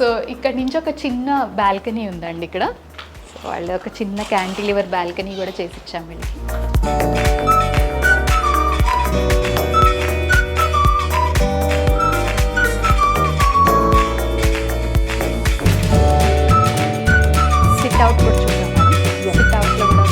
So ఇక్కడ నుంచి ఒక చిన్న బాల్కనీ ఉందండి ఇక్కడ. సో వాళ్ళు ఒక చిన్న క్యాంటిలివర్ బాల్కనీ కూడా చేసి ఇచ్చాము వీళ్ళకి. సిట్ అవుట్ కూడా చూద్దాం. సిట్ అవుట్లో కూడా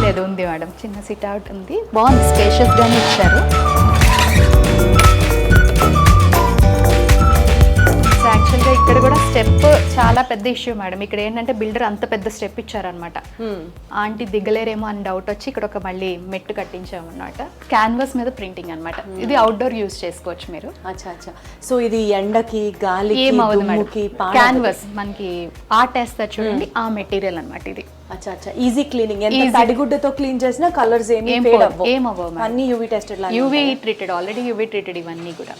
లేదు ఉంది మేడం, చిన్న సిట్ అవుట్ ఉంది, బాగుంది, స్పేషియస్ గానే ఇచ్చారు. సో యాక్చువల్గా ఇక్కడ కూడా స్టెప్ చాలా పెద్ద ఇష్యూ మేడం. ఇక్కడ ఏంటంటే బిల్డర్ అంత పెద్ద స్టెప్ ఇచ్చారనమాట. ఆంటీ దిగలేరేమో అని డౌట్ వచ్చి ఇక్కడ ఒక మళ్ళీ మెట్టు కట్టించామన్నమాట. క్యాన్వాస్ మీద ప్రింటింగ్ అనమాట. ఇది అవుట్డోర్ యూజ్ చేసుకోవచ్చు మీరు. సో ఇది ఎండకి గాలి ఏమవుతుంది మేడం. క్యాన్వాస్ మనకి ఆర్ట్ వేస్తారు చూడండి, ఆ మెటీరియల్ అనమాట ఇది. ఈజీ క్లీనింగ్, ఎంత తడిగుడ్డతో క్లీన్ చేసినా కలర్స్ ఏమవ్వవు అన్ని UV tested UV treated, already UV treated ఇవన్నీ కూడా.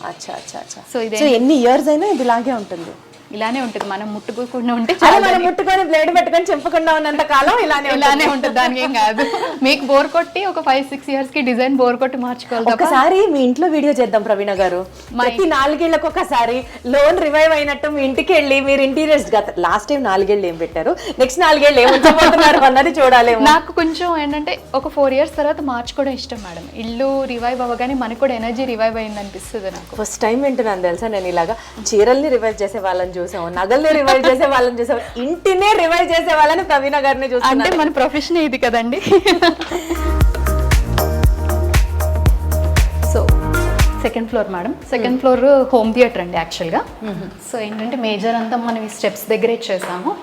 సో ఎన్ని ఇయర్స్ అయినా ఇది ఇలాగే ఉంటుంది. ఇలానే ఉంటుంది, మనం ముట్టుకోకుండా ఉంటే మనం ముట్టుకొని బ్లేడ్ పెట్టుకొని చెంపకుండా ఉన్నంత కాలం ఇలానే ఉంటుంది. దానికి ఏం కాదు. మీకు బోర్ కొట్టి ఒక 5-6 years కి డిజైన్ బోర్ కొట్టి మార్చుకోవాలి. ఒకసారి మీ ఇంట్లో వీడియో చేద్దాం ప్రవీణ గారు. ప్రతి 4 ఏళ్లకు ఒకసారి లోన్ రివైవ్ అయినట్టు మీ ఇంటికి వెళ్ళి మీరు ఇంటీరియర్స్ లాస్ట్ టైం 4 ఏళ్ళు ఏం పెట్టారు, నెక్స్ట్ 4 ఏళ్ళు ఏం ఉంచబోతున్నారు అన్నది చూడాలి. నాకు కొంచెం ఏంటంటే ఒక 4 years తర్వాత మార్చుకోవడం ఇష్టం మేడం. ఇల్లు రివైవ్ అవ్వగానే మనకు కూడా ఎనర్జీ రివైవ్ అయింది అనిపిస్తుంది నాకు. ఫస్ట్ టైం వింటున్నాను తెలుసా నేను ఇలాగా. చీరల్ని రివైవ్ చేసే వాళ్ళని చూసాం, నగల్ని రివైవ్ చేసే వాళ్ళని చూసాం, ఇంటినే రివైవ్ చేసే వాళ్ళని ప్రవీణ గారిని చూసాం. అంటే మన ప్రొఫెషన్ ఇది కదండి. So second floor madam. Second floor home theatre అండి యాక్చువల్గా. సో ఏంటంటే మేజర్ అంతా మనం ఈ స్టెప్స్ దగ్గరే చేసాము.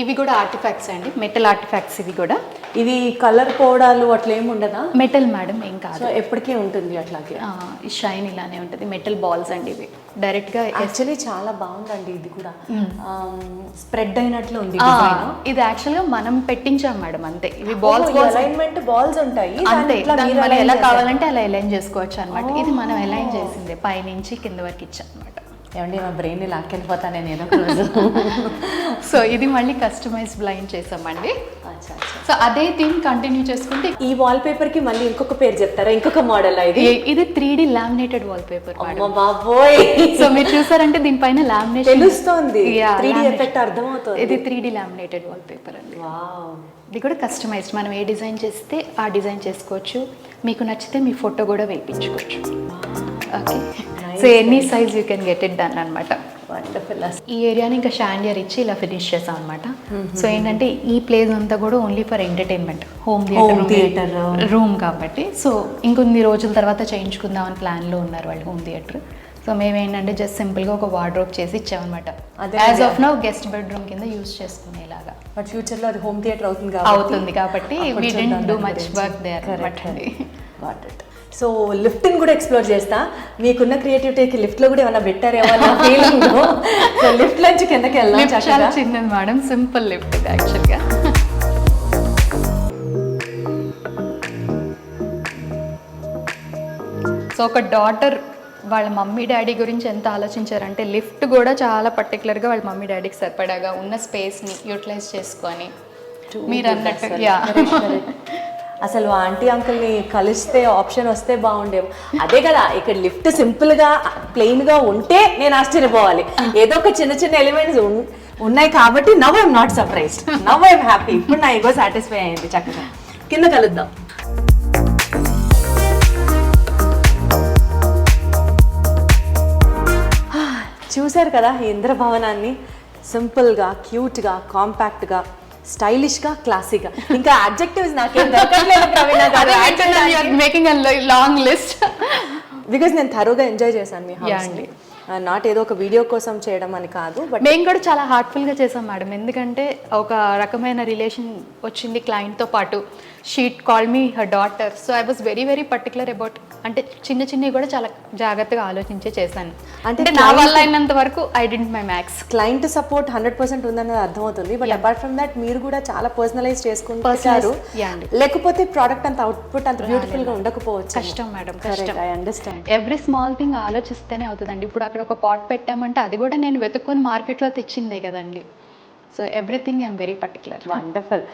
ఇవి కూడా ఆర్టిఫాక్ట్స్ అండి, మెటల్ ఆర్టిఫాక్ట్స్. ఇవి కూడా ఇవి కలర్ పోవడాలు అట్లా ఏమి ఉండదా? మెటల్ మేడం, ఏం కాదు, ఎప్పటికీ ఉంటుంది అట్లాగే. ఈ షైన్ ఇలానే ఉంటుంది. మెటల్ బాల్స్ అండి ఇవి. డైరెక్ట్ గా యాక్చువల్లీ చాలా బాగుందండి. ఇది కూడా స్ప్రెడ్ అయినట్లు ఉంది. ఇది యాక్చువల్ గా మనం పెట్టించాం మేడం అంతే. ఇవి బాల్స్ అలైన్మెంట్ బాల్స్ ఉంటాయి అంతే, మనం ఎలా కావాలంటే అలా అలైన్ చేసుకోవచ్చు అనమాట. ఇది మనం అలైన్ చేసిందే, పైనుంచి కింద వరకు ఇచ్చాం అనమాట. ఏమండి మా బ్రెయిన్ లాక్కెళ్ళిపోతా నేను ఏదో. సో ఇది మళ్ళీ కస్టమైజ్ బ్లైండ్ చేసామండి. సో అదే థీమ్ కంటిన్యూ చేసుకుంటే ఈ వాల్ పేపర్ కి మళ్ళీ ఇంకొక పేరు చెప్తారా? ఇంకొక మోడల్ ఇది 3D లామినేటెడ్ వాల్ పేపర్. బాబోయ్, సో మీరు చూసారంటే దీనిపైన లామినేషన్ తెలుస్తుంది, 3D ఎఫెక్ట్ అర్థమవుతుంది. ఇది 3D లామినేటెడ్ వాల్ పేపర్ అండి. ఇది కూడా కస్టమైజ్డ్, మనం ఏ డిజైన్ చేస్తే ఆ డిజైన్ చేసుకోవచ్చు. మీకు నచ్చితే మీ ఫోటో కూడా వేయించుకోవచ్చు. Okay, so any size you can get it done అనమాట. ఈ ఏరియాని ఇంకా షాండియర్ ఇచ్చి ఇలా ఫినిష్ చేసాం అనమాట. సో ఏంటంటే ఈ ప్లేస్ అంతా కూడా only for entertainment, home theatre room కాబట్టి. సో ఇంకొన్ని రోజుల తర్వాత చేయించుకుందాం అని ప్లాన్లో ఉన్నారు వాళ్ళు హోమ్ థియేటర్. సో మేమేంటంటే జస్ట్ సింపుల్గా ఒక వార్డ్రోబ్ చేసి ఇచ్చామన్నమాట. As of now guest bedroom కింద యూజ్ చేసుకునేలాగా. బట్ ఫ్యూచర్లో అది హోమ్ థియేటర్ అవుతుంది కాబట్టి we didn't do much work there. Got it. So లిఫ్ట్ని కూడా ఎక్స్ప్లోర్ చేస్తా. మీకున్న క్రియేటివిటీకి లిఫ్ట్లో కూడా ఏమైనా పెట్టారేమో అన్న ఫీలింగ్. సో లిఫ్ట్ నుంచి కిందకి వెళ్దాం. చాలా చిన్నది మేడం, సింపుల్ లిఫ్ట్ ఇది యాక్చువల్గా. సో ఒక డాటర్ వాళ్ళ మమ్మీ డాడీ గురించి ఎంత ఆలోచించారంటే లిఫ్ట్ కూడా చాలా పర్టికులర్గా వాళ్ళ మమ్మీ డాడీకి సరిపడాగా ఉన్న స్పేస్ని యూటిలైజ్ చేసుకొని మీరు అన్నట్టు. అసలు ఆంటీ అంకుల్ని కలిస్తే ఆప్షన్ వస్తే బాగుండేమో. అదే కదా, ఇక్కడ లిఫ్ట్ సింపుల్గా ప్లెయిన్గా ఉంటే నేను ఆశ్చర్యపోవాలి. ఏదో ఒక చిన్న చిన్న ఎలిమెంట్స్ ఉన్నాయి కాబట్టి now I'm not surprised, now I'm happy. ఇప్పుడు నా ఈగో సాటిస్ఫై అయింది. చక్కగా కింద కలుద్దాం. చూశారు కదా ఈ ఇంద్రభవనాన్ని. సింపుల్గా, క్యూట్గా, కాంపాక్ట్గా, స్టైలిష్గా, క్లాసీగా. ఇంకా అడ్జెక్టివ్స్ నాకేం దొరకట్లేదు ప్రవీణ గారు. Making a long list because నేను థరోగా ఎంజాయ్ చేశాను మీ హౌస్ని. నాట్ ఏదో ఒక వీడియో కోసం చేయడం అని కాదు, బట్ మేము కూడా చాలా హార్ట్ఫుల్గా చేసాం మేడం. ఎందుకంటే ఒక రకమైన రిలేషన్ వచ్చింది క్లయింట్తో పాటు. Sheet call me her daughter. So I was very very particular about, అంటే చిన్న చిన్నవి కూడా చాలా జాగ్రత్తగా ఆలోచించే చేశాను. అంటే నా వల్ల అయినంత వరకు I did my max. Client support 100% ఉందన్నది అర్థమవుతుంది. బట్ అపార్ట్ ఫ్రమ్ దట్ మీరు కూడా చాలా పర్సనలైజ్ చేసుకుంటారు. లేకపోతే ప్రోడక్ట్ అంత అవుట్పుట్ అంత బ్యూటిఫుల్ గా ఉండకపోవచ్చు. కష్టం మేడం, కష్టం. I understand. Every small thing ఆలోచిస్తేనే అవుతుందండి. ఇప్పుడు అక్కడ ఒక పాట్ పెట్టామంటే అది కూడా నేను వెతుక్కొని మార్కెట్లో తెచ్చిందే కదండి. So everything I'm very particular. Wonderful.